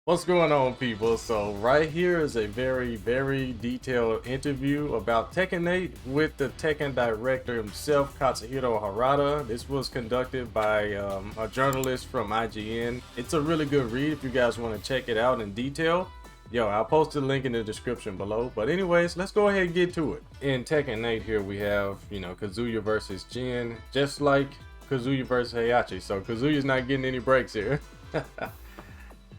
What's going on, people? So right here is a very detailed interview about Tekken 8 with the Tekken Director himself, Katsuhiro Harada. This was conducted by a journalist from IGN. It's a really good read if you guys want to check it out in detail. Yo, I'll post a link in the description below. But anyways, let's go ahead and get to it. In Tekken 8 here we have, Kazuya versus Jin, just like Kazuya versus Heihachi. So Kazuya's not getting any breaks here.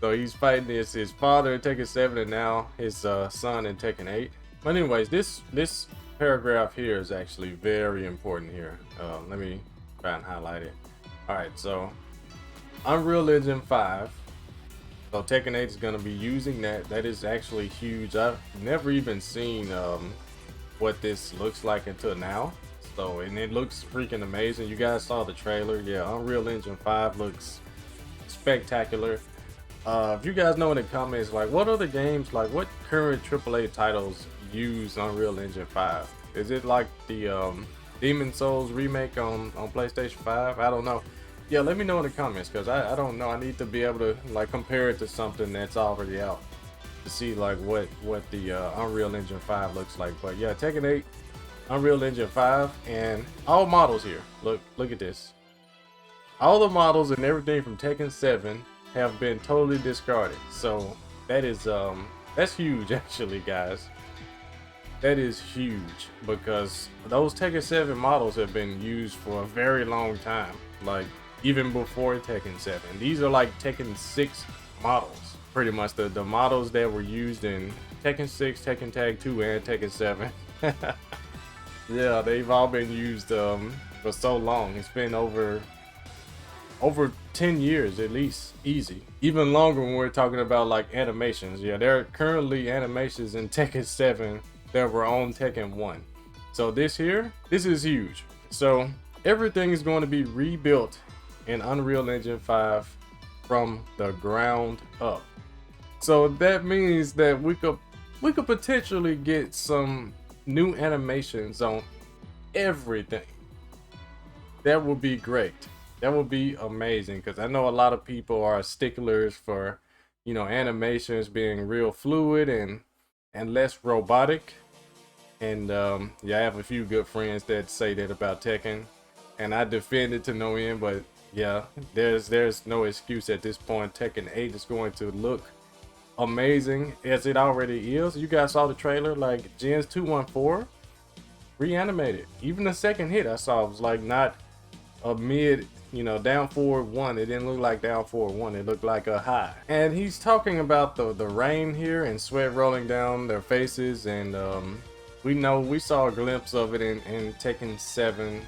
So he's fighting his father in Tekken 7 and now his son in Tekken 8. But anyways, this paragraph here is actually very important here. Let me try and highlight it. Alright, so Unreal Engine 5. So Tekken 8 is going to be using that. That is actually huge. I've never even seen what this looks like until now. So, and it looks freaking amazing. You guys saw the trailer. Yeah, Unreal Engine 5 looks spectacular. If you guys know in the comments, like what other games, like what current AAA titles use Unreal Engine 5? Is it like the Demon Souls remake on PlayStation 5? I don't know. Yeah, let me know in the comments, because I don't know. I need to be able to like compare it to something that's already out to see like what the Unreal Engine 5 looks like. But yeah, Tekken 8, Unreal Engine 5, and all models here. Look at this. All the models and everything from Tekken 7 have been totally discarded. So that is that's huge actually, guys. That is huge, because those Tekken 7 models have been used for a very long time, like even before Tekken 7. These are like Tekken 6 models, pretty much the models that were used in Tekken 6, Tekken Tag 2, and Tekken 7. Yeah, they've all been used for so long. It's been over 10 years at least, easy. Even longer when we're talking about like animations. Yeah, there are currently animations in Tekken 7 that were on Tekken 1. So this is huge. So everything is going to be rebuilt in Unreal Engine 5 from the ground up. So that means that we could potentially get some new animations on everything. That would be great. That would be amazing, because I know a lot of people are sticklers for, animations being real fluid and less robotic. And yeah, I have a few good friends that say that about Tekken, and I defend it to no end. But yeah, there's no excuse at this point. Tekken 8 is going to look amazing, as it already is. You guys saw the trailer, like Jin's 214 reanimated. Even the second hit I saw was like not a mid, down forward one. It didn't look like down forward one. It looked like a high. And he's talking about the rain here and sweat rolling down their faces. And we saw a glimpse of it in Tekken 7.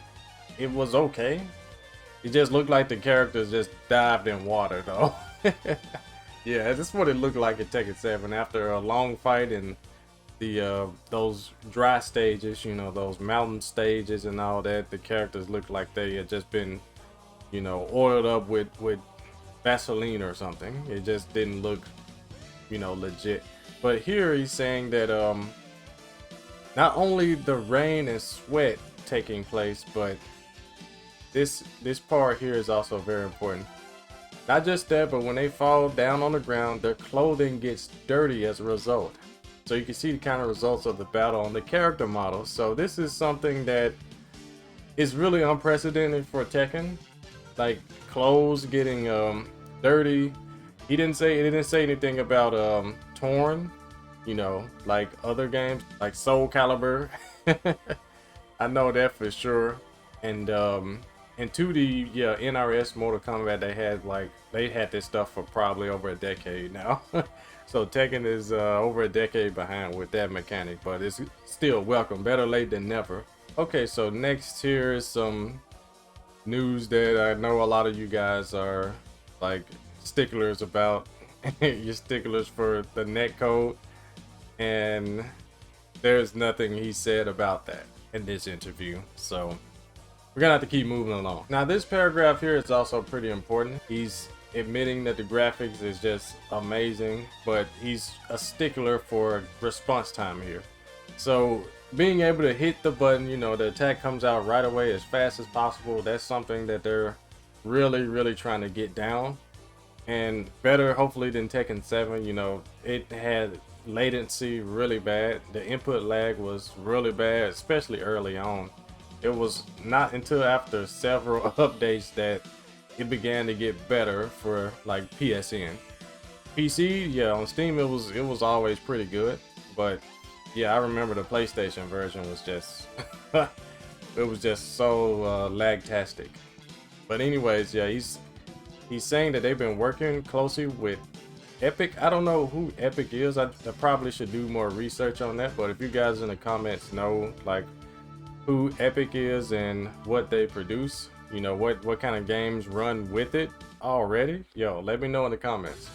It was okay. It just looked like the characters just dived in water though. Yeah, that's what it looked like in Tekken 7 after a long fight and the those dry stages, those mountain stages and all that. The characters looked like they had just been, oiled up with Vaseline or something. It just didn't look, legit. But here he's saying that not only the rain and sweat taking place, but this part here is also very important. Not just that, but when they fall down on the ground, their clothing gets dirty as a result. So you can see the kind of results of the battle on the character models. So this is something that is really unprecedented for Tekken. Like clothes getting dirty. It didn't say anything about torn, like other games like Soul Calibur. I know that for sure. And in 2D, yeah, NRS Mortal Kombat, they had this stuff for probably over a decade now. So Tekken is over a decade behind with that mechanic, but it's still welcome. Better late than never. Okay, so next here is some news that I know a lot of you guys are like sticklers about. You're sticklers for the netcode, and there's nothing he said about that in this interview. So we're gonna have to keep moving along. Now this paragraph here is also pretty important. He's admitting that the graphics is just amazing, but he's a stickler for response time here. So being able to hit the button, the attack comes out right away as fast as possible. That's something that they're really trying to get down. and better hopefully than Tekken 7. You know, it had latency really bad. The input lag was really bad, especially early on. It was not until after several updates that it began to get better for like PSN. PC, yeah, on Steam it was always pretty good, but yeah, I remember the PlayStation version was just it was just so lag-tastic. But anyways, yeah, he's saying that they've been working closely with Epic. I don't know who Epic is. I probably should do more research on that, but if you guys in the comments know like who Epic is and what they produce, you know, what kind of games run with it already, yo, let me know in the comments.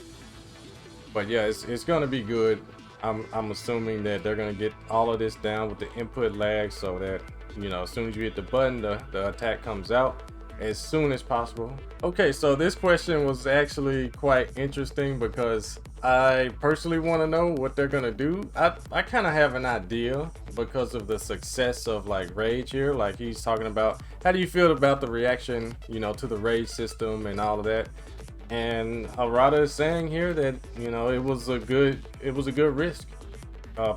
But yeah, it's gonna be good. I'm assuming that they're gonna get all of this down with the input lag, so that, you know, as soon as you hit the button, the attack comes out as soon as possible. Okay, so this question was actually quite interesting because I personally want to know what they're gonna do. I kind of have an idea because of the success of like Rage here. Like he's talking about, how do you feel about the reaction, you know, to the Rage system and all of that. And Harada is saying here that, you know, it was a good risk.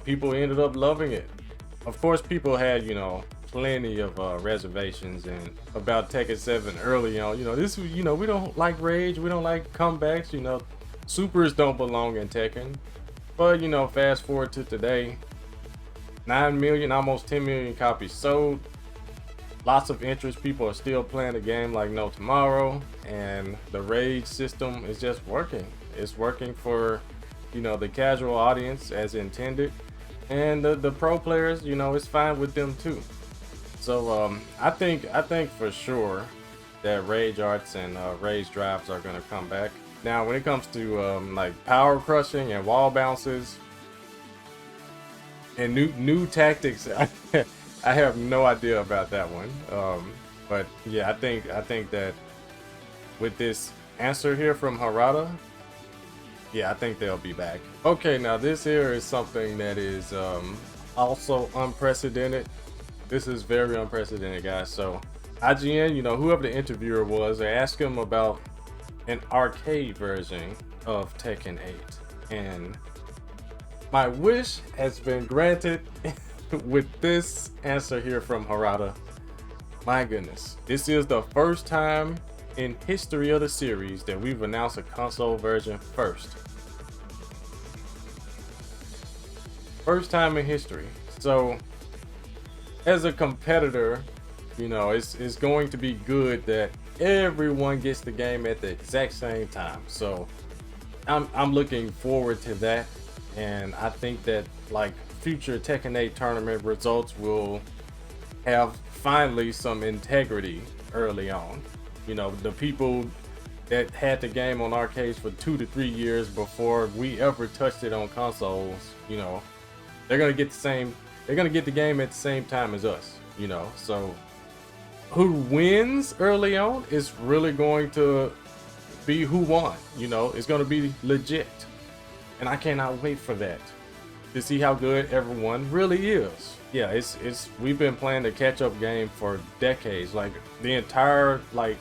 People ended up loving it. Of course, people had, you know, plenty of reservations and about Tekken 7 early on. You know, this, you know, we don't like Rage, we don't like comebacks. You know, supers don't belong in Tekken. But you know, fast forward to today, 9 million, almost 10 million copies sold. Lots of interest. People are still playing the game like no tomorrow, and the Rage system is just working. It's working for, you know, the casual audience as intended, and the pro players, you know, it's fine with them too. So I think for sure that Rage Arts and Rage Drives are gonna come back. Now, when it comes to like power crushing and wall bounces and new tactics, I have no idea about that one. But yeah, I think that with this answer here from Harada, yeah, I think they'll be back. Okay, now this here is something that is also unprecedented. This is very unprecedented, guys. So IGN, you know, whoever the interviewer was, they asked him about an arcade version of Tekken 8, and my wish has been granted with this answer here from Harada. My goodness, this is the first time in history of the series that we've announced a console version first. First time in history. So as a competitor, you know, it's going to be good that everyone gets the game at the exact same time. So I'm looking forward to that, and I think that like future Tekken 8 tournament results will have finally some integrity early on. You know, the people that had the game on arcades for 2 to 3 years before we ever touched it on consoles, you know, they're gonna get the game at the same time as us, you know. So who wins early on is really going to be who won. You know, it's going to be legit, and I cannot wait for that, to see how good everyone really is. Yeah, it's we've been playing the catch-up game for decades, like the entire like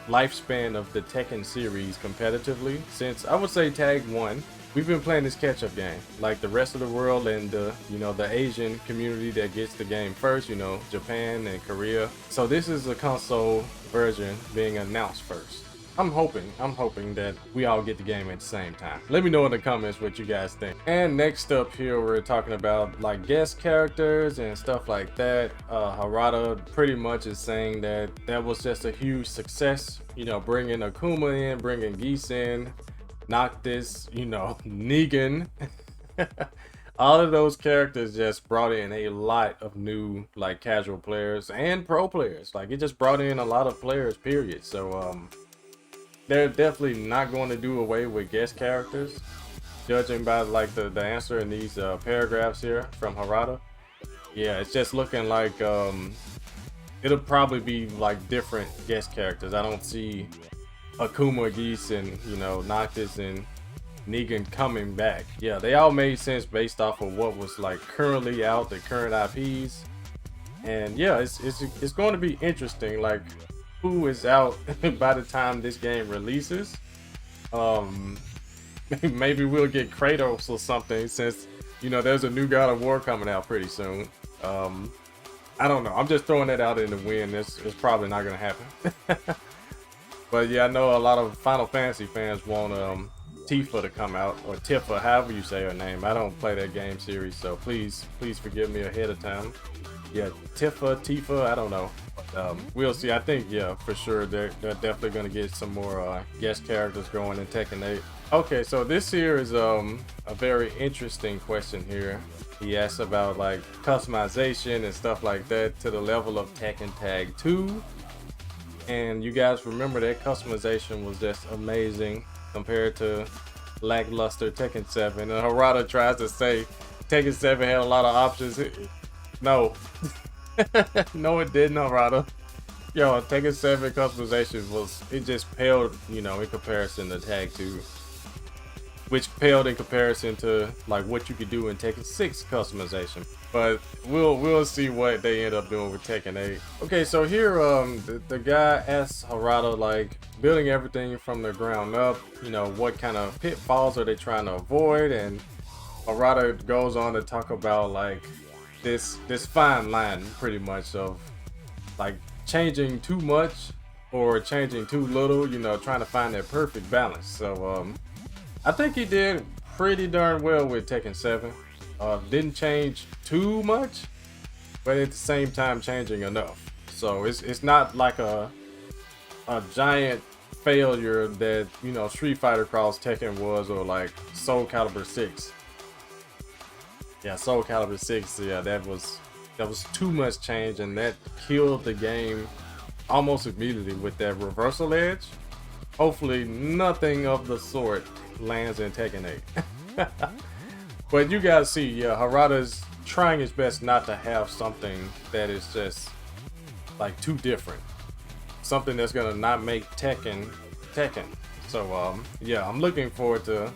lifespan of the Tekken series competitively, since I would say Tag 1. We've been playing this catch-up game, like the rest of the world and you know, the Asian community that gets the game first, you know, Japan and Korea. So this is a console version being announced first. I'm hoping that we all get the game at the same time. Let me know in the comments what you guys think. And next up here, we're talking about like guest characters and stuff like that. Harada pretty much is saying that that was just a huge success. You know, bringing Akuma in, bringing Geese in, Noctis, you know, Negan. All of those characters just brought in a lot of new like casual players and pro players. Like it just brought in a lot of players, period. So they're definitely not going to do away with guest characters, judging by like the answer in these paragraphs here from Harada. Yeah, it's just looking like it'll probably be like different guest characters. I don't see Akuma, Geese, and, you know, Noctis and Negan coming back. Yeah, they all made sense based off of what was like currently out, the current IPs. And yeah, it's going to be interesting, like who is out by the time this game releases. Maybe we'll get Kratos or something, since you know there's a new God of War coming out pretty soon. I don't know. I'm just throwing that out in the wind. It's probably not gonna happen. But yeah, I know a lot of Final Fantasy fans want Tifa to come out, or Tifa, however you say her name. I don't play that game series, so please forgive me ahead of time. Yeah, Tifa, I don't know. We'll see. I think, yeah, for sure they're definitely gonna get some more guest characters going in Tekken 8. Okay, so this here is a very interesting question here. He asks about like customization and stuff like that to the level of Tekken Tag 2. And you guys remember that customization was just amazing compared to lackluster Tekken 7. And Harada tries to say Tekken 7 had a lot of options. No. No, it didn't, Harada. Yo, Tekken 7 customization it just paled, you know, in comparison to Tag 2. Which paled in comparison to like what you could do in Tekken 6 customization. But we'll see what they end up doing with Tekken 8. Okay, so here the guy asks Harada, like, building everything from the ground up, you know, what kind of pitfalls are they trying to avoid? And Harada goes on to talk about like this fine line pretty much of like changing too much or changing too little, you know, trying to find that perfect balance. So I think he did pretty darn well with Tekken 7. Didn't change too much, but at the same time changing enough. So it's not like a giant failure that, you know, Street Fighter Cross Tekken was, or like Soul Calibur 6. Yeah, Soul Calibur 6, yeah, that was too much change, and that killed the game almost immediately with that reversal edge. Hopefully nothing of the sort lands in Tekken 8. But you guys see, yeah, Harada's trying his best not to have something that is just like too different. Something that's gonna not make Tekken. So yeah, I'm looking forward to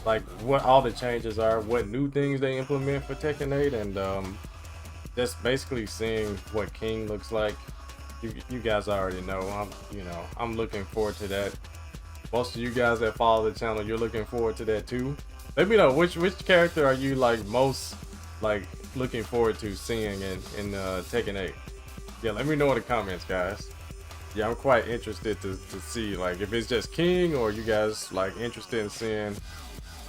like what all the changes are, what new things they implement for Tekken 8, and just basically seeing what King looks like. You guys already know. I'm looking forward to that. Most of you guys that follow the channel, you're looking forward to that too. Let me know which character are you like most like looking forward to seeing in Tekken 8. Yeah, let me know in the comments, guys. Yeah, I'm quite interested to see like if it's just King, or you guys like interested in seeing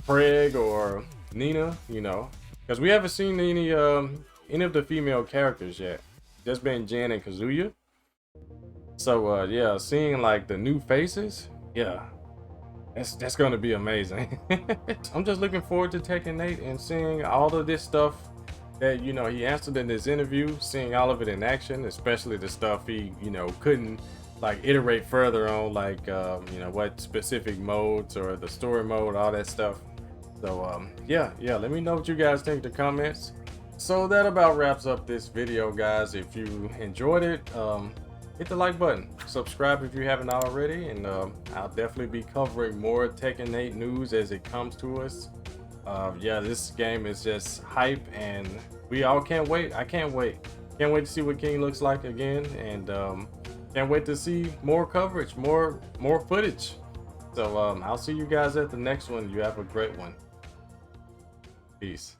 Craig or Nina, you know, because we haven't seen any of the female characters yet. Just been Jin and Kazuya. So yeah, seeing like the new faces, yeah, that's gonna be amazing. I'm just looking forward to Tekken 8 and seeing all of this stuff that, you know, he answered in this interview, seeing all of it in action, especially the stuff he, you know, couldn't like iterate further on, like you know, what specific modes or the story mode, all that stuff. So yeah, let me know what you guys think in the comments. So that about wraps up this video, guys. If you enjoyed it, hit the like button, subscribe if you haven't already, and I'll definitely be covering more Tekken 8 news as it comes to us. Yeah, this game is just hype, and we all can't wait. I can't wait to see what King looks like again, and can't wait to see more coverage, more footage. So I'll see you guys at the next one. You have a great one. Peace.